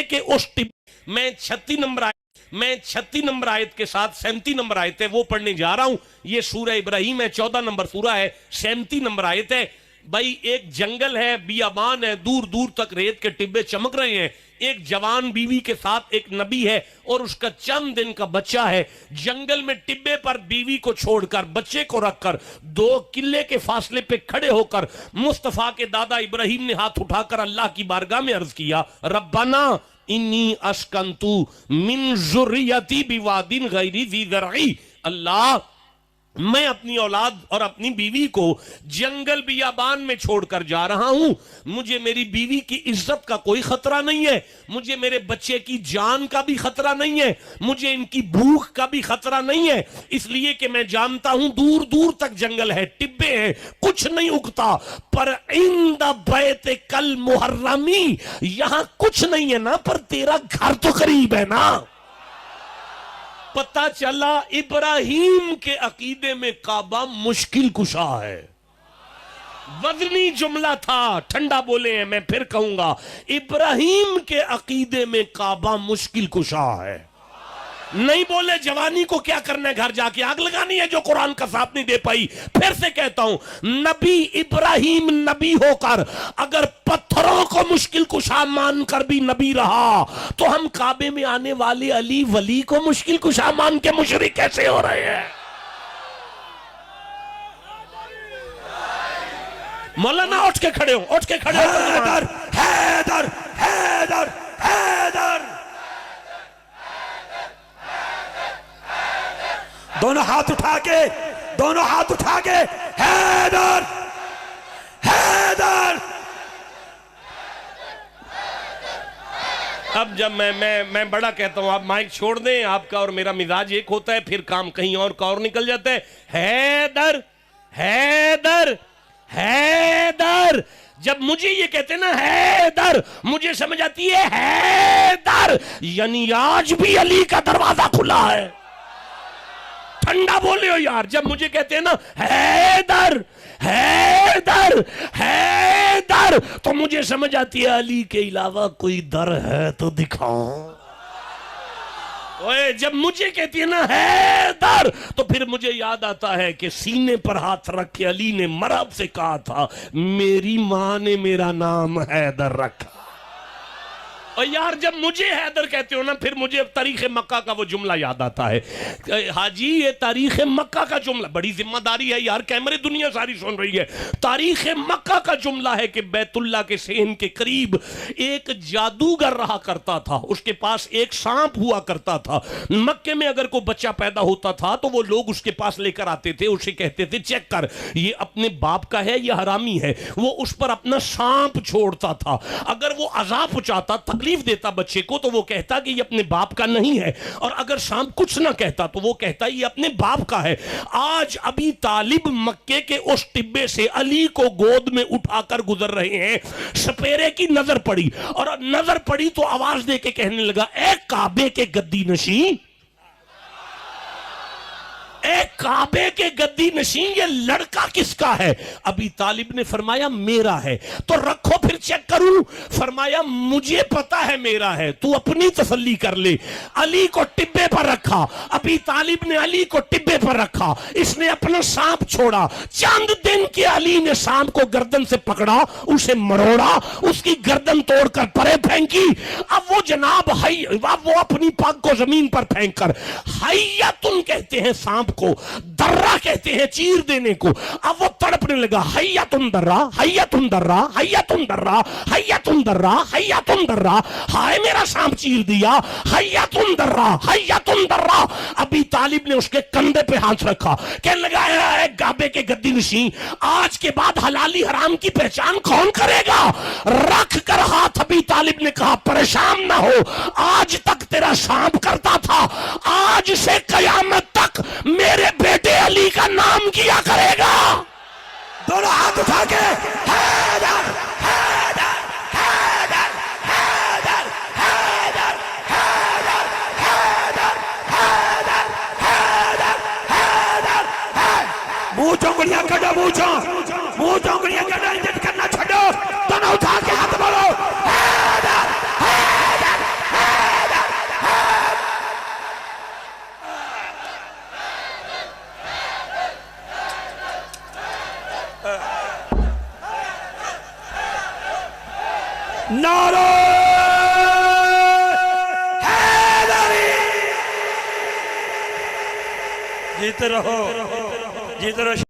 के उस मैं 36 नंबर आयत के साथ 37 नंबर आयत है वो पढ़ने जा रहा हूं। ये सूरह इब्राहिम है, 14 नंबर सूरह है, 37 नंबर आयत है। भाई एक जंगल है, बियाबान है, दूर दूर तक रेत के टिब्बे चमक रहे हैं। एक जवान बीवी के साथ एक नबी है और उसका चंद दिन का बच्चा है। जंगल में टिब्बे पर बीवी को छोड़कर बच्चे को रखकर 2 किले के फासले पे खड़े होकर मुस्तफा के दादा इब्राहिम ने हाथ उठाकर अल्लाह की बारगाह में अर्ज किया, रब्बाना इन्नी अस्कंतु मिन ज़ुर्रियती बिवादिन गैरी ज़ी ज़रई। अल्लाह, मैं अपनी औलाद और अपनी बीवी को जंगल बियाबान में छोड़कर जा रहा हूं। मुझे मेरी बीवी की इज्जत का कोई खतरा नहीं है, मुझे मेरे बच्चे की जान का भी खतरा नहीं है, मुझे इनकी भूख का भी खतरा नहीं है, इसलिए कि मैं जानता हूं दूर दूर तक जंगल है, टिब्बे हैं, कुछ नहीं उगता। पर इंद बैत कल मुहर्रमी, यहां कुछ नहीं है ना, पर तेरा घर तो करीब है ना। पता चला इब्राहिम के अकीदे में काबा मुश्किल कुशा है। वजनी जुमला था, ठंडा बोले हैं, मैं फिर कहूंगा, इब्राहिम के अकीदे में काबा मुश्किल कुशा है। नहीं बोले जवानी को क्या करना है, घर जाके आग लगानी है जो कुरान का साथ नहीं दे पाई। फिर से कहता हूं, नबी इब्राहिम नबी होकर अगर पत्थरों को मुश्किल कुशा मानकर भी नबी रहा, तो हम काबे में आने वाले अली वली को मुश्किल कुशा मान के मुशरिक कैसे हो रहे हैं? मौलाना उठ के खड़े हो, उठ के खड़े हो। हैदर हैदर हैदर हैदर, दोनों हाथ उठा के हैदर हैदर। अब जब मैं बड़ा कहता हूं, आप माइक छोड़ दें, आपका और मेरा मिजाज एक होता है, फिर काम कहीं और का और निकल जाता है। हैदर हैदर हैदर, जब मुझे ये कहते हैं ना हैदर, मुझे समझ आती है हैदर यानी आज भी अली का दरवाजा खुला है। ठंडा बोले हो यार। जब मुझे कहते हैं ना हैदर हैदर हैदर, तो मुझे समझ आती है अली के अलावा कोई दर है तो दिखाओ। ओए, जब मुझे कहती है ना हैदर, तो फिर मुझे याद आता है कि सीने पर हाथ रख के अली ने मरहब से कहा था, मेरी मां ने मेरा नाम हैदर रखा। और यार जब मुझे हैदर कहते हो ना, फिर मुझे तारीख मक्का का वो जुमला याद आता है। हाजी, ये तारीख मक्का का जुमला, बड़ी जिम्मेदारी है यार, कैमरे दुनिया सारी सुन रही है। तारीख मक्का का जुमला है कि बैतुल्ला के सेहन के करीब एक जादूगर रहा करता था, उसके पास एक सांप हुआ करता था। मक्के में अगर कोई बच्चा पैदा होता था तो वो लोग उसके पास लेकर आते थे, उसे कहते थे चेक कर ये अपने बाप का है या हरामी है। वो उस पर अपना सांप छोड़ता था, अगर वो अजाब पहुंचाता, तकलीफ देता बच्चे को, तो वो कहता कि ये अपने बाप का नहीं है, और अगर सांप कुछ ना कहता तो वो कहता ये अपने बाप का है। आज अभी तालिब मक्के के उस टिब्बे से अली को गोद में उठाकर गुजर रहे हैं। सपेरे की नजर पड़ी, और नजर पड़ी तो आवाज दे के कहने लगा, ए काबे के गद्दी नशी, ए काबे के गद्दी नशीन, ये लड़का किसका है? अभी तालिब ने फरमाया मेरा है। तो रखो फिर चेक करूं। फरमाया मुझे पता है मेरा है, तू अपनी तसल्ली कर ले। अली को टिब्बे पर रखा, अभी तालिब ने अली को टिब्बे पर रखा, इसने अपना सांप छोड़ा। चंद दिन के अली ने सांप को गर्दन से पकड़ा, उसे मरोड़ा, उसकी गर्दन तोड़कर परे फेंकी। अब वो जनाब वो अपनी पग को जमीन पर फेंक कर हय्यतुन कहते हैं सांप को, दर्रा कहते हैं चीर देने को। अब वो तड़पने लगा, हय्यतुन दर्रा हय्यतुन दर्रा हय्यतुन दर्रा हय्यतुन दर्रा हय्यतुन दर्रा, हाय मेरा सांप चीर दिया, हय्यतुन दर्रा हय्यतुन दर्रा। अभी तालिब ने उसके कंधे पे हाथ रखा, कहने लगा है काबे के गद्दी नशी, आज के बाद हलाली हराम की पहचान कौन करेगा? रख कर हाथ अभी तालिब ने कहा, परेशान ना हो, आज तक तेरा सांप करता था, आज से कयामत तक मेरे बेटे अली का नाम किया करेगा। दोनों हाथ उठा के हैदर हैदर हैदर हैदर हैदर हैदर हैदर हैदर हैदर हैदर, मुंह चौंकड़ियां कटो, मुंह चौंकड़ियां कटो, इंजन करना छोड़ो, दोनों उठा के हाथ बोलो हैदर हैदर नारे हैदरी। जीते रहो, जीते रहो।